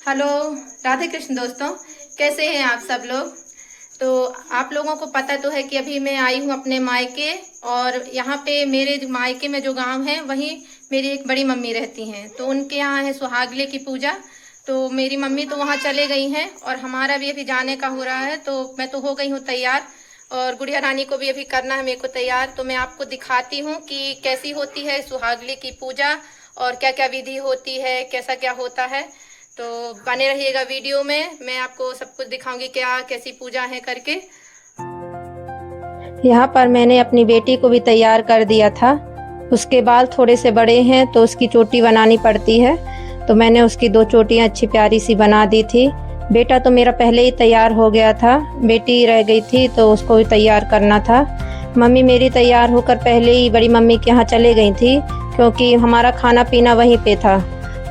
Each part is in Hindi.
हेलो, राधे कृष्ण दोस्तों। कैसे हैं आप सब लोग। तो आप लोगों को पता तो है कि अभी मैं आई हूँ अपने मायके। और यहाँ पे मेरे जो मायके में जो गांव है वहीं मेरी एक बड़ी मम्मी रहती हैं। तो उनके यहाँ है सुहागले की पूजा। तो मेरी मम्मी तो वहाँ चले गई हैं और हमारा भी अभी जाने का हो रहा है। तो मैं तो हो गई हूँ तैयार और गुड़िया रानी को भी अभी करना है मेरे को तैयार। तो मैं आपको दिखाती हूँ कि कैसी होती है सुहागले की पूजा और क्या क्या विधि होती है, कैसा क्या होता है। तो बने रहिएगा वीडियो में, मैं आपको सब कुछ दिखाऊंगी क्या कैसी पूजा है करके। यहाँ पर मैंने अपनी बेटी को भी तैयार कर दिया था। उसके बाल थोड़े से बड़े हैं तो उसकी चोटी बनानी पड़ती है। तो मैंने उसकी 2 चोटियाँ अच्छी प्यारी सी बना दी थी। बेटा तो मेरा पहले ही तैयार हो गया था, बेटी रह गई थी तो उसको भी तैयार करना था। मम्मी मेरी तैयार होकर पहले ही बड़ी मम्मी के यहाँ चले गई थी क्योंकि हमारा खाना पीना वहीं पे था।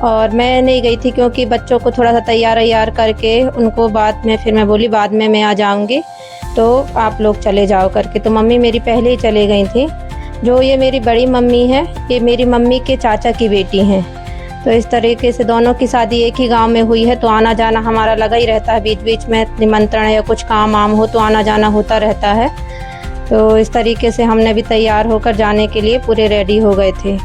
और मैं नहीं गई थी क्योंकि बच्चों को थोड़ा सा तैयार करके उनको बाद में, फिर मैं बोली बाद में मैं आ जाऊँगी तो आप लोग चले जाओ करके। तो मम्मी मेरी पहले ही चले गई थी। जो ये मेरी बड़ी मम्मी है, ये मेरी मम्मी के चाचा की बेटी हैं। तो इस तरीके से दोनों की शादी एक ही गांव में हुई है। तो आना जाना हमारा लगा ही रहता है, बीच बीच में निमंत्रण या कुछ काम वाम हो तो आना जाना होता रहता है। तो इस तरीके से हमने भी तैयार होकर जाने के लिए पूरे रेडी हो गए थे।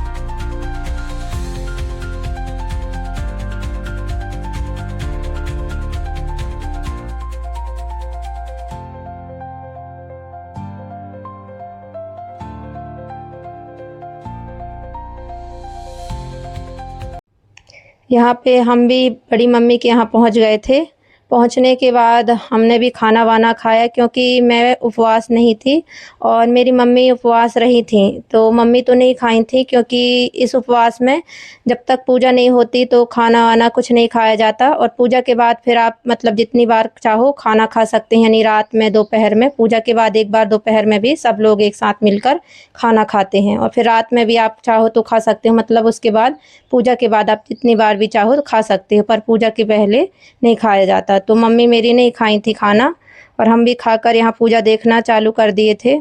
यहाँ पे हम भी बड़ी मम्मी के यहाँ पहुँच गए थे। पहुँचने के बाद हमने भी खाना वाना खाया क्योंकि मैं उपवास नहीं थी और मेरी मम्मी उपवास रही थी। तो मम्मी तो नहीं खाई थी क्योंकि इस उपवास में जब तक पूजा नहीं होती तो खाना वाना कुछ नहीं खाया जाता। और पूजा के बाद फिर आप मतलब जितनी बार चाहो खाना खा सकते हैं, यानी रात में, दोपहर में। पूजा के बाद एक बार दोपहर में भी सब लोग एक साथ मिलकर खाना खाते हैं और फिर रात में भी आप चाहो तो खा सकते हो। मतलब उसके बाद पूजा के बाद आप जितनी बार भी चाहो तो खा सकते हो, पर पूजा के पहले नहीं खाया जाता। तो मम्मी मेरी नहीं खाई थी खाना और हम भी खाकर यहाँ पूजा देखना चालू कर दिए थे।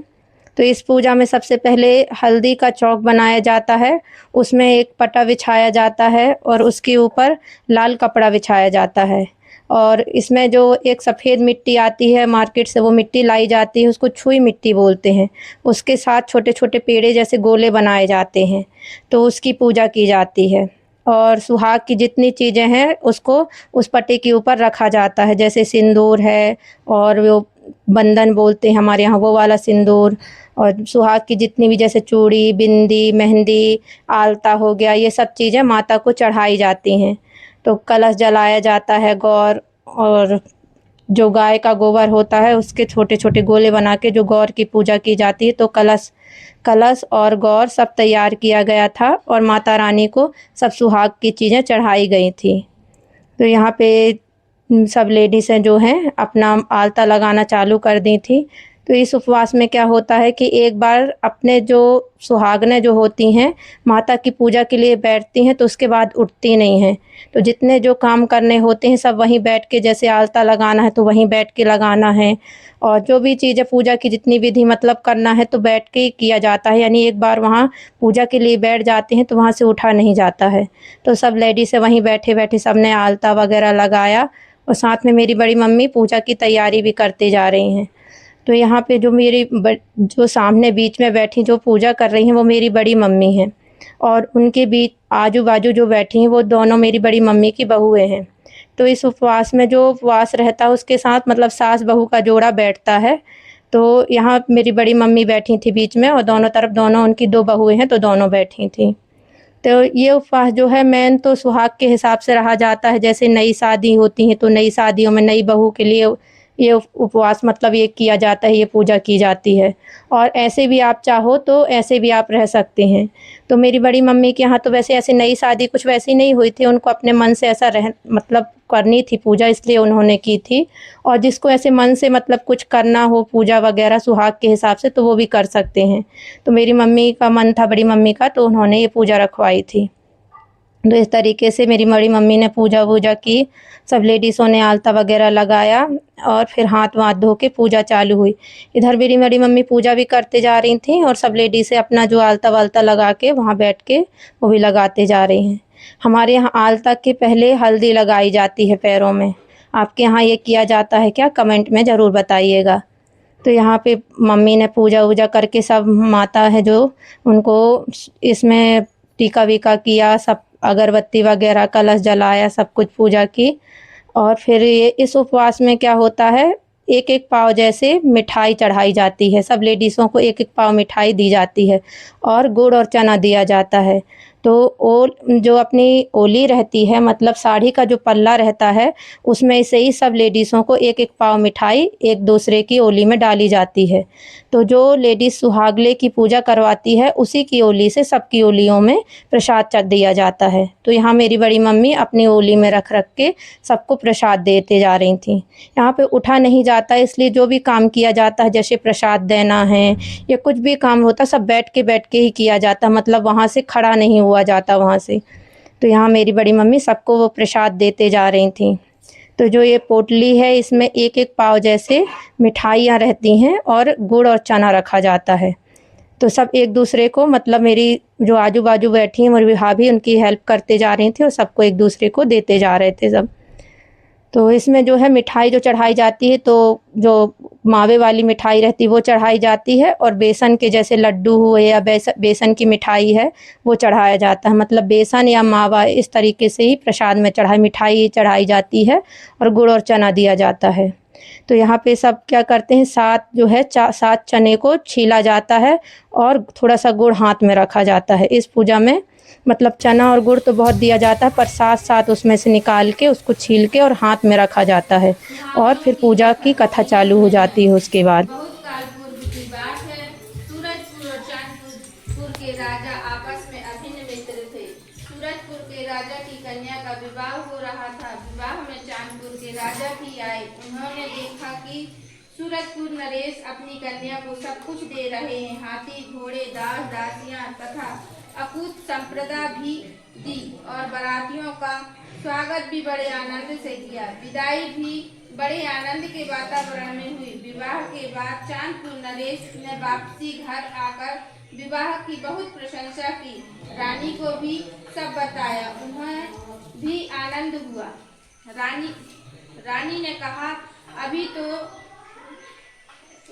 तो इस पूजा में सबसे पहले हल्दी का चौक बनाया जाता है, उसमें एक पटा बिछाया जाता है और उसके ऊपर लाल कपड़ा बिछाया जाता है। और इसमें जो एक सफ़ेद मिट्टी आती है मार्केट से, वो मिट्टी लाई जाती है, उसको छुई मिट्टी बोलते हैं। उसके साथ छोटे छोटे पेड़े जैसे गोले बनाए जाते हैं, तो उसकी पूजा की जाती है। और सुहाग की जितनी चीज़ें हैं उसको उस पट्टे के ऊपर रखा जाता है, जैसे सिंदूर है और वो बंधन बोलते हैं हमारे यहाँ, वो वाला सिंदूर। और सुहाग की जितनी भी जैसे चूड़ी, बिंदी, मेहंदी, आलता हो गया, ये सब चीज़ें माता को चढ़ाई जाती हैं। तो कलश जलाया जाता है गौर, और जो गाय का गोबर होता है उसके छोटे छोटे गोले बना के जो गौर की पूजा की जाती है। तो कलश कलश और गौर सब तैयार किया गया था और माता रानी को सब सुहाग की चीज़ें चढ़ाई गई थी। तो यहाँ पे सब लेडीज़ें जो हैं अपना आलता लगाना चालू कर दी थी। तो इस उपवास में क्या होता है कि एक बार अपने जो सुहागनें जो होती हैं माता की पूजा के लिए बैठती हैं तो उसके बाद उठती नहीं हैं। तो जितने जो काम करने होते हैं सब वहीं बैठ के, जैसे आलता लगाना है तो वहीं बैठ के लगाना है। और जो भी चीज़ें पूजा की जितनी विधि मतलब करना है तो बैठ के ही किया जाता है, यानी एक बार वहाँ पूजा के लिए बैठ जाते हैं तो वहाँ से उठा नहीं जाता है। तो सब लेडीज़ें वहीं बैठे बैठे सब ने आलता वगैरह लगाया और साथ में मेरी बड़ी मम्मी पूजा की तैयारी भी करते जा रही हैं। तो यहाँ पे जो जो सामने बीच में बैठी जो पूजा कर रही हैं वो मेरी बड़ी मम्मी हैं और उनके बीच आजू बाजू जो बैठी हैं वो दोनों मेरी बड़ी मम्मी की बहुएं हैं। तो इस उपवास में जो उपवास रहता है उसके साथ मतलब सास बहू का जोड़ा बैठता है। तो यहाँ मेरी बड़ी मम्मी बैठी थी बीच में और दोनों तरफ दोनों उनकी 2 बहुएं हैं तो दोनों बैठी थी। तो ये उपवास जो है मेन तो सुहाग के हिसाब से रहा जाता है। जैसे नई शादी होती है तो नई शादियों में नई बहू के लिए ये उपवास मतलब ये किया जाता है, ये पूजा की जाती है। और ऐसे भी आप चाहो तो ऐसे भी आप रह सकते हैं। तो मेरी बड़ी मम्मी के यहाँ तो वैसे ऐसे नई शादी कुछ वैसी नहीं हुई थी, उनको अपने मन से ऐसा रह मतलब करनी थी पूजा, इसलिए उन्होंने की थी। और जिसको ऐसे मन से मतलब कुछ करना हो पूजा वगैरह सुहाग के हिसाब से तो वो भी कर सकते हैं। तो मेरी मम्मी का मन था, बड़ी मम्मी का, तो उन्होंने ये पूजा रखवाई थी। तो इस तरीके से मेरी बड़ी मम्मी ने पूजा वूजा की, सब लेडीज़ों ने आलता वगैरह लगाया और फिर हाथ वाथ धो के पूजा चालू हुई। इधर मेरी बड़ी मम्मी पूजा भी करते जा रही थी और सब लेडीज़ें अपना जो आलता वालता लगा के वहाँ बैठ के वो भी लगाते जा रही हैं। हमारे यहाँ आलता के पहले हल्दी लगाई जाती है पैरों में। आपके यहाँ ये किया जाता है क्या? कमेंट में ज़रूर बताइएगा। तो यहाँ पे मम्मी ने पूजा वूजा करके सब माता है जो उनको इसमें टीका वीका किया, सब अगरबत्ती वगैरह कलश जलाया, सब कुछ पूजा की। और फिर ये इस उपवास में क्या होता है, एक एक पाव जैसे मिठाई चढ़ाई जाती है। सब लेडीज़ों को एक एक पाव मिठाई दी जाती है और गुड़ और चना दिया जाता है। तो जो अपनी ओली रहती है, मतलब साड़ी का जो पल्ला रहता है, उसमें से ही सब लेडीज़ों को एक एक पाव मिठाई एक दूसरे की ओली में डाली जाती है। तो जो लेडीज़ सुहागले की पूजा करवाती है, उसी की ओली से सबकी ओलियों में प्रसाद दिया जाता है। तो यहाँ मेरी बड़ी मम्मी अपनी ओली में रख रख के सबको प्रसाद देते जा रही थी। यहाँ पे उठा नहीं जाता, इसलिए जो भी काम किया जाता है, जैसे प्रसाद देना है या कुछ भी काम होता, सब बैठ के ही किया जाता, मतलब वहाँ से खड़ा नहीं हुआ जाता वहाँ से। तो यहाँ मेरी बड़ी मम्मी सबको वो प्रसाद देते जा रही थी। तो जो ये पोटली है, इसमें एक एक पाव जैसे मिठाइयाँ रहती हैं और गुड़ और चना रखा जाता है। तो सब एक दूसरे को, मतलब मेरी जो आजू बाजू बैठी हैं मेरी भाभी, उनकी हेल्प करते जा रही थी और सबको एक दूसरे को देते जा रहे थे सब। तो इसमें जो है मिठाई जो चढ़ाई जाती है, तो जो मावे वाली मिठाई रहती है वो चढ़ाई जाती है, और बेसन के जैसे लड्डू हुए या बेसन की मिठाई है वो चढ़ाया जाता है। मतलब बेसन या मावा इस तरीके से ही प्रसाद में मिठाई चढ़ाई जाती है और गुड़ और चना दिया जाता है। तो यहाँ पे सब क्या करते हैं, 7 चने को छीला जाता है और थोड़ा सा गुड़ हाथ में रखा जाता है। इस पूजा में मतलब चना और गुड़ तो बहुत दिया जाता है, पर 7 उसमें से निकाल के उसको छील के और हाथ में रखा जाता है, और फिर पूजा की कथा चालू हो जाती है उसके बाद। बहुत काल पूर्व की बात है। सूरजपुर और चांदपुर के राजा आपस में अभिन्न मित्र थे। सूरजपुर के राजा की कन्या का विवाह हो रहा था। विवाह में चांदपुर के राजा भी आए। उन्होंने देखा कि सूरजपुर नरेश अपनी कन्या को सब कुछ दे रहे हैं, हाथी घोड़े दास दासियां तथा अकूत संप्रदा भी दी, और बारातियों का स्वागत भी बड़े आनंद से किया। विदाई भी बड़े आनंद के वातावरण में हुई। विवाह के बाद चांदपुर नरेश ने वापसी घर आकर विवाह की बहुत प्रशंसा की। रानी को भी सब बताया, उन्हें भी आनंद हुआ। रानी ने कहा अभी तो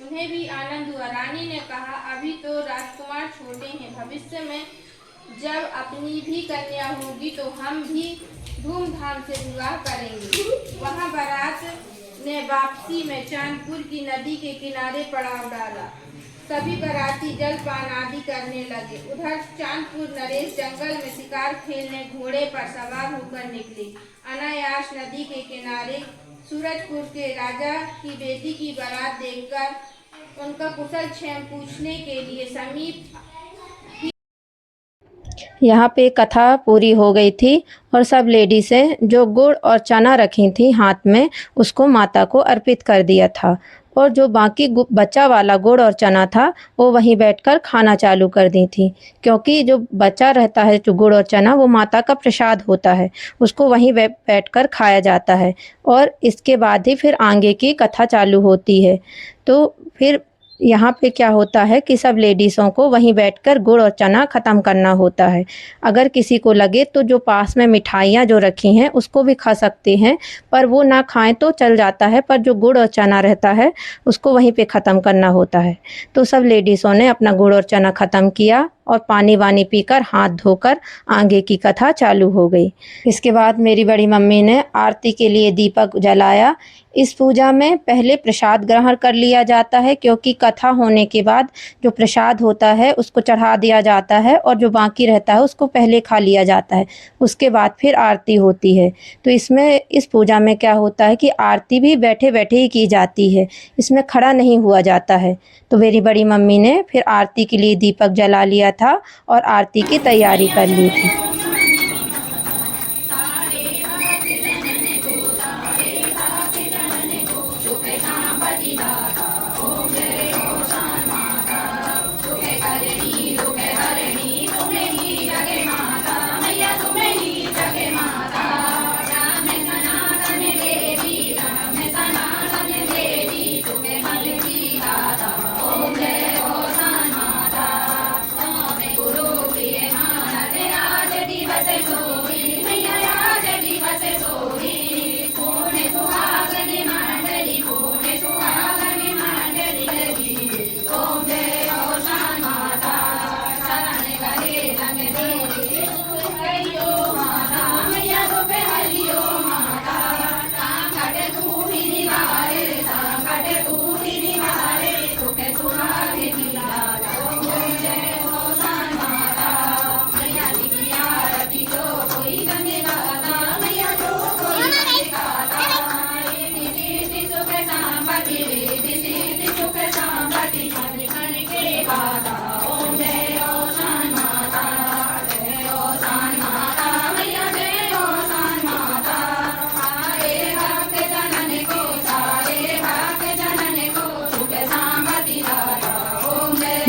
उन्हें भी आनंद हुआ। रानी ने कहा अभी तो राजकुमार छोटे हैं, भविष्य में जब अपनी भी कन्या होगी तो हम भी धूमधाम से विवाह करेंगे। वहाँ बारात ने वापसी में चांदपुर की नदी के किनारे पड़ाव डाला। सभी बाराती जलपान आदि करने लगे। उधर चांदपुर नरेश जंगल में शिकार खेलने घोड़े पर सवार होकर निकले। अनायास नदी के किनारे सूरजपुर के राजा की बेटी की बारात देखकर उनका कुशल क्षेम पूछने के लिए समीप यहाँ पे कथा पूरी हो गई थी और सब लेडीज़ें जो गुड़ और चना रखी थी हाथ में, उसको माता को अर्पित कर दिया था, और जो बाकी बचा वाला गुड़ और चना था वो वहीं बैठकर खाना चालू कर दी थी, क्योंकि जो बचा रहता है जो गुड़ और चना वो माता का प्रसाद होता है, उसको वहीं बैठकर खाया जाता है, और इसके बाद ही फिर आगे की कथा चालू होती है। तो फिर यहाँ पे क्या होता है कि सब लेडीज़ों को वहीं बैठकर गुड़ और चना ख़त्म करना होता है। अगर किसी को लगे तो जो पास में मिठाइयाँ जो रखी हैं उसको भी खा सकते हैं, पर वो ना खाएं तो चल जाता है, पर जो गुड़ और चना रहता है उसको वहीं पे ख़त्म करना होता है। तो सब लेडीज़ों ने अपना गुड़ और चना ख़त्म किया और पानी वानी पीकर हाथ धोकर आगे की कथा चालू हो गई। इसके बाद मेरी बड़ी मम्मी ने आरती के लिए दीपक जलाया। इस पूजा में पहले प्रसाद ग्रहण कर लिया जाता है, क्योंकि कथा होने के बाद जो प्रसाद होता है उसको चढ़ा दिया जाता है और जो बाकी रहता है उसको पहले खा लिया जाता है, उसके बाद फिर आरती होती है। तो इसमें इस पूजा में क्या होता है कि आरती भी बैठे बैठे ही की जाती है, इसमें खड़ा नहीं हुआ जाता है। तो मेरी बड़ी मम्मी ने फिर आरती के लिए दीपक जला लिया था और आरती की तैयारी कर ली थी।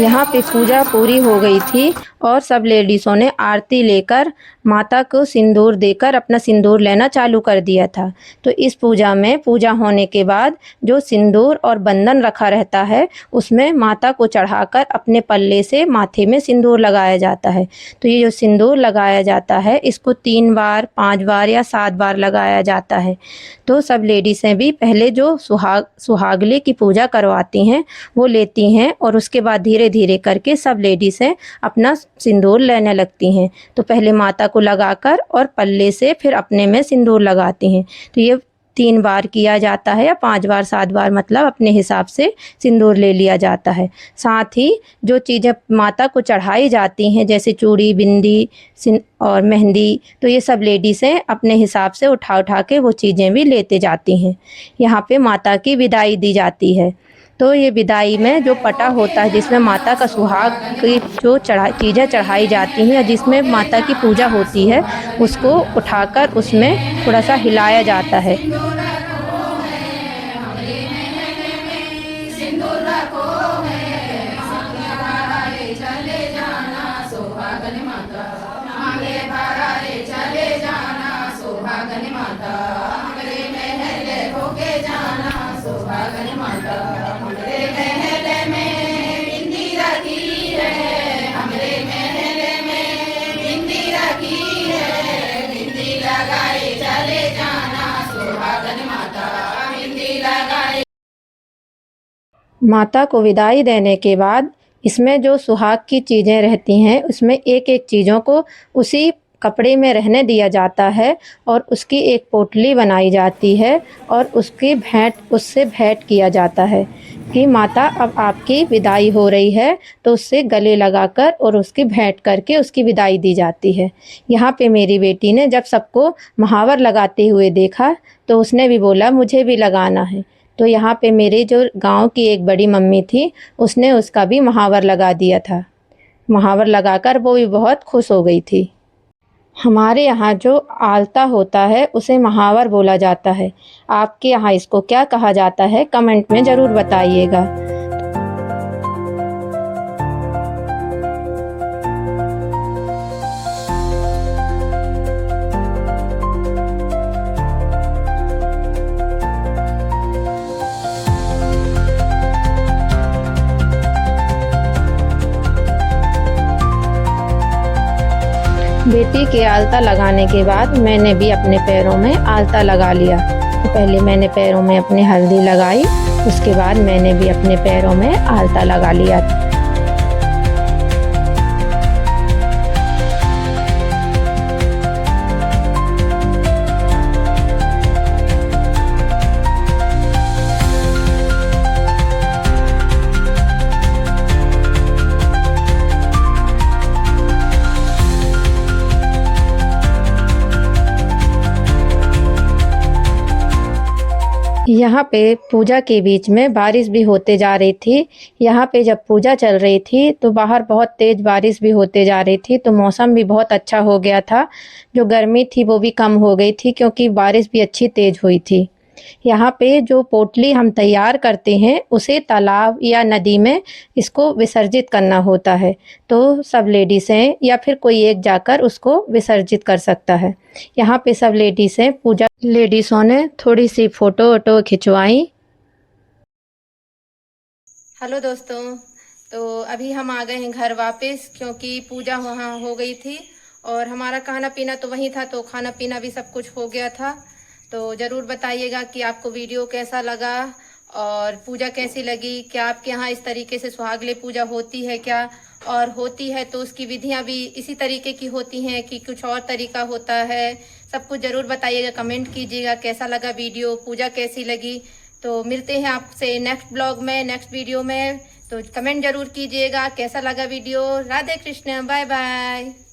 यहाँ पे पूजा पूरी हो गई थी और सब लेडीज़ों ने आरती लेकर माता को सिंदूर देकर अपना सिंदूर लेना चालू कर दिया था। तो इस पूजा में पूजा होने के बाद जो सिंदूर और बंधन रखा रहता है उसमें माता को चढ़ाकर अपने पल्ले से माथे में सिंदूर लगाया जाता है। तो ये जो सिंदूर लगाया जाता है इसको 3 बार, 5 बार या 7 बार लगाया जाता है। तो सब लेडीज़ें भी पहले जो सुहागले की पूजा करवाती हैं वो लेती हैं और उसके बाद धीरे धीरे करके सब लेडीज़ें अपना सिंदूर लेने लगती हैं। तो पहले माता को लगाकर और पल्ले से फिर अपने में सिंदूर लगाती हैं। तो ये 3 बार किया जाता है या 5 बार, 7 बार, मतलब अपने हिसाब से सिंदूर ले लिया जाता है। साथ ही जो चीज़ें माता को चढ़ाई जाती हैं जैसे चूड़ी, बिंदी और मेहंदी, तो ये सब लेडीज़ें अपने हिसाब से उठा उठा के वो चीज़ें भी लेते जाती हैं। यहाँ पे माता की विदाई दी जाती है। तो ये विदाई में जो पटा होता है जिसमें माता का सुहाग की जो चीज़ें चढ़ाई जाती हैं या जिसमें माता की पूजा होती है उसको उठाकर उसमें थोड़ा सा हिलाया जाता है। माता को विदाई देने के बाद इसमें जो सुहाग की चीज़ें रहती हैं उसमें एक एक चीज़ों को उसी कपड़े में रहने दिया जाता है और उसकी एक पोटली बनाई जाती है और उससे भेंट किया जाता है कि माता अब आपकी विदाई हो रही है, तो उससे गले लगाकर और उसकी भेंट करके उसकी विदाई दी जाती है। यहाँ पे मेरी बेटी ने जब सबको महावर लगाते हुए देखा तो उसने भी बोला मुझे भी लगाना है। तो यहाँ पे मेरे जो गांव की एक बड़ी मम्मी थी उसने उसका भी महावर लगा दिया था। महावर लगाकर वो भी बहुत खुश हो गई थी। हमारे यहाँ जो आलता होता है उसे महावर बोला जाता है। आपके यहाँ इसको क्या कहा जाता है कमेंट में ज़रूर बताइएगा। बेटी के आलता लगाने के बाद मैंने भी अपने पैरों में आलता लगा लिया। तो पहले मैंने पैरों में अपनी हल्दी लगाई, उसके बाद मैंने भी अपने पैरों में आलता लगा लिया। यहाँ पे पूजा के बीच में बारिश भी होते जा रही थी। यहाँ पे जब पूजा चल रही थी तो बाहर बहुत तेज़ बारिश भी होते जा रही थी, तो मौसम भी बहुत अच्छा हो गया था। जो गर्मी थी वो भी कम हो गई थी क्योंकि बारिश भी अच्छी तेज़ हुई थी। यहाँ पे जो पोटली हम तैयार करते हैं उसे तालाब या नदी में इसको विसर्जित करना होता है। तो सब लेडीज़ें या फिर कोई एक जाकर उसको विसर्जित कर सकता है। यहाँ पे सब लेडीज़ों ने थोड़ी सी फ़ोटो वोटो खिंचवाई। हेलो दोस्तों, तो अभी हम आ गए हैं घर वापस क्योंकि पूजा वहाँ हो गई थी और हमारा खाना पीना तो वहीं था, तो खाना पीना भी सब कुछ हो गया था। तो ज़रूर बताइएगा कि आपको वीडियो कैसा लगा और पूजा कैसी लगी। क्या आपके यहाँ इस तरीके से सुहागले पूजा होती है क्या, और होती है तो उसकी विधियाँ भी इसी तरीके की होती हैं कि कुछ और तरीका होता है। सब कुछ ज़रूर बताइएगा, कमेंट कीजिएगा कैसा लगा वीडियो, पूजा कैसी लगी। तो मिलते हैं आपसे नेक्स्ट ब्लॉग में, नेक्स्ट वीडियो में। तो कमेंट ज़रूर कीजिएगा कैसा लगा video. Radhe Krishna, bye bye.